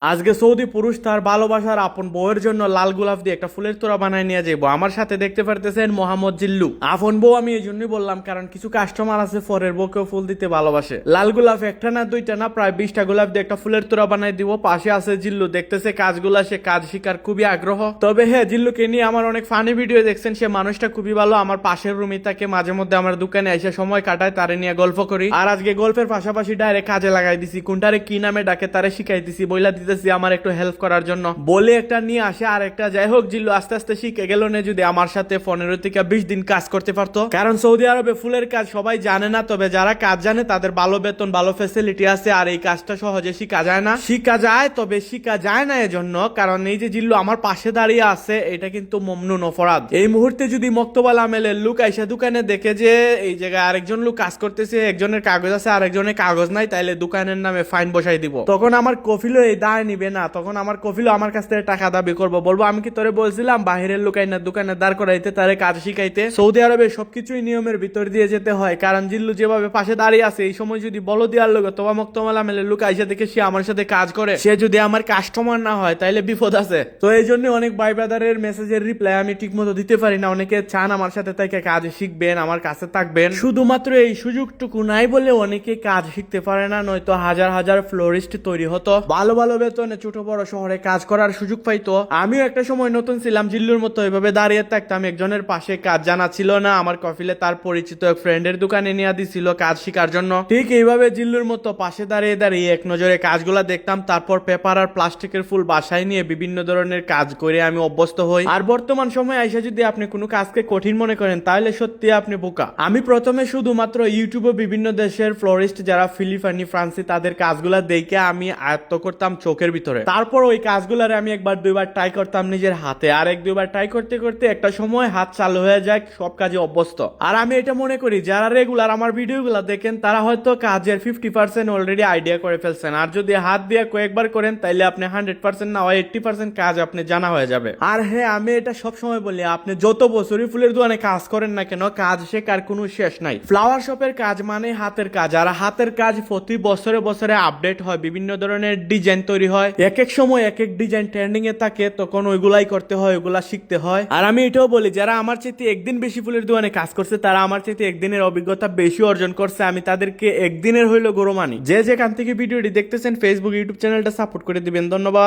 আজকে সৌদি পুরুষ তার ভালোবাসার আপন বউয়ের জন্য লাল গোলাপ দিয়ে একটা ফুলের তোড়া বানায় নিয়ে যাবো। আমার সাথে দেখতে পারতেছেন মোহাম্মদ জিল্লু। আপন বউ আমি এই জন্যই বললাম কারণ কিছু কাস্টমার আছে ফরের বউকেও ফুল দিতে ভালোবাসে। লাল গোলাপ একটা না দুইটা না প্রায় 20টা গোলাপ দিয়ে একটা ফুলের তোড়া বানাই দিব। পাশে আছে জিল্লু, দেখতেছে কাজগুলা, সে কাজ শিকার খুবই আগ্রহ। তবে হ্যাঁ, জিল্লুকে নিয়ে আমার অনেক ফানি ভিডিও দেখছেন, সে মানুষটা খুবই ভালো। আমার পাশের রুমে থাকে, মাঝে মধ্যে আমার দোকানে এসে সময় কাটায়, তারে নিয়ে গল্প করি। আর আজকে গল্পের পাশাপাশি ডাইরেক্ট কাজে লাগাই দিছি। কোনটারে কি নামে ডাকে তারে শিখাইতেছি, বইলা দিতেছি আমার একটু হেল্প করার জন্য। বলে একটা নিয়ে আসে আর একটা। যাই হোক, জিল্লু আস্তে আস্তে শিখে গেল না যদি আমার সাথে 15 থেকে 20 দিন কাজ করতে পারতো। কারণ সৌদি আরবে ফুলের কাজ সবাই জানে না, তবে যারা কাজ জানে তাদের ভালো বেতন, ভালো ফ্যাসিলিটি আছে। আর এই কাজটা সহজে শিখা যায় না, শিখা যায় তবে শিখা যায় না এজন্য কারণ এই যে জিল্লু আমার পাশে দাঁড়িয়ে আছে, এটা কিন্তু মমনুন অপরাধ। এই মুহূর্তে যদি মক্তবাল আমেলের লোক আইসা দোকানে দেখে যে এই জায়গায় আরেকজন লোক কাজ করতেছে, একজনের কাগজ আছে আর একজনের কাগজ নাই, তাইলে দোকানের নামে ফাইন বসাই দিব। তখন আমার কফিলও এই দায় নিবে না, তখন আমার কফিলও আমার কাছ থেকে টাকা দাবি করবো। বলবো আমি কি তোরে বলছিলাম বাহিরের লোক আইনা দোকানে দাঁড় করাইতে, তারে কাজ শিখাইতে? সৌদি আরবে সবকিছুই নিয়মের ভিতর দিয়ে যেতে হয়। কারণ জিল্লু যেভাবে পাশে দাঁড়িয়ে আছে, এই সময় যদি বলো দেওয়ার লোক তোমার মক্তমাল আমেলের লোক আইসা দেখে সে আমার সাথে কাজ করে, সে যদি আমার কাস্টমার না হয় তাইলে বিপদ আছে। তো এই জন্য অনেক ভাই ব্রাদারের মেসেজের রিপ্লাই আমি ঠিক মতো দিতে পারি না। অনেকে চান আমার সাথে থেকে কাজ শিখবেন, আমার কাছে থাকবেন, শুধুমাত্র এই সুযোগটুকু নাই বলে অনেকে কাজ শিখতে পারে না, নয়তো হাজার হাজার ফ্লোরিস্ট তৈরি হতো, ভালো ভালো বেতনে ছোট বড় শহরে কাজ করার সুযোগ পাইতো। আমিও একটা সময় নতুন ছিলাম, জিল্লুর মতো এভাবে দাঁড়িয়ে থাকতাম। একজনের পাশে কাজ জানা ছিল না, আমার কফিলে তার পরিচিত এক ফ্রেন্ডের দোকানে নিয়ে দিছিল কাজ শিকার জন্য। ঠিক এইভাবে জিল্লুর মতো পাশে দাঁড়িয়ে দাঁড়িয়ে এক নজরে কাজগুলা দেখতাম। তারপর পেপার আর প্লাস্টিকের ফুল বাসায় নিয়ে বিভিন্ন ধরনের কাজ করে আমি অভ্যস্ত হই। আর বর্তমান সময় আইসা যদি আপনি কোনো কাজকে কঠিন মনে করেন তাহলে সত্যি আপনি বোকা। আমি প্রথমে শুধুমাত্র ইউটিউবে বিভিন্ন দেশের ফ্লোরিস্ট যারা ফিলিপাইনি, ফ্রান্সি, তাদের কাজগুলা দেখে আমি আয়ত্ত করতাম চোখের ভিতরে। তারপর ওই কাজগুলারে আমি একবার দুইবার ট্রাই করতাম নিজের হাতে, আর এক দুইবার ট্রাই করতে করতে একটা সময় হাত চালু হয়ে যায়, সব কাজে অভ্যস্ত। আর আমি এটা মনে করি যারা রেগুলার আমার ভিডিওগুলো দেখেন তারা হয়তো কাজের 50% অলরেডি আইডিয়া করে ফেলছেন। আর যদি হাত দিয়ে কয়েকবার করেন তাইলে আপনি 100% না হয় 80% কাজ আপনি জানা হয়ে যাবে। আর হ্যাঁ, আমি এটা সবসময় বলি, আপনি যত বছরই ফুলের দোকানে কাজ করেন না কেন, কাজ শেখার কোনো শেষ নাই। ফ্লাওয়ার শপের কাজ মানে হাতের কাজ, আর হাতের কাজ প্রতি বছরে বছরে আপডেট হয়, বিভিন্ন ধরনের ডিজাইন তৈরি হয়, এক এক সময় এক এক ডিজাইন ট্রেন্ডিং এ থাকে, তখন ওইগুলাই করতে হয়, ওইগুলা শিখতে হয়। আর আমি এটাও বলি, যারা আমার চাইতে একদিন বেশি ফুলের দোকানে কাজ করছে তারা আমার চাইতে একদিনের অভিজ্ঞতা বেশি অর্জন করছে, আমি তাদেরকে একদিনের হইলো গৌরব মানি। যে যেখান থেকে ভিডিওটি দেখতেছেন ফেসবুক, ইউটিউব চ্যানেলটা সাপোর্ট করে দিবেন। ধন্যবাদ।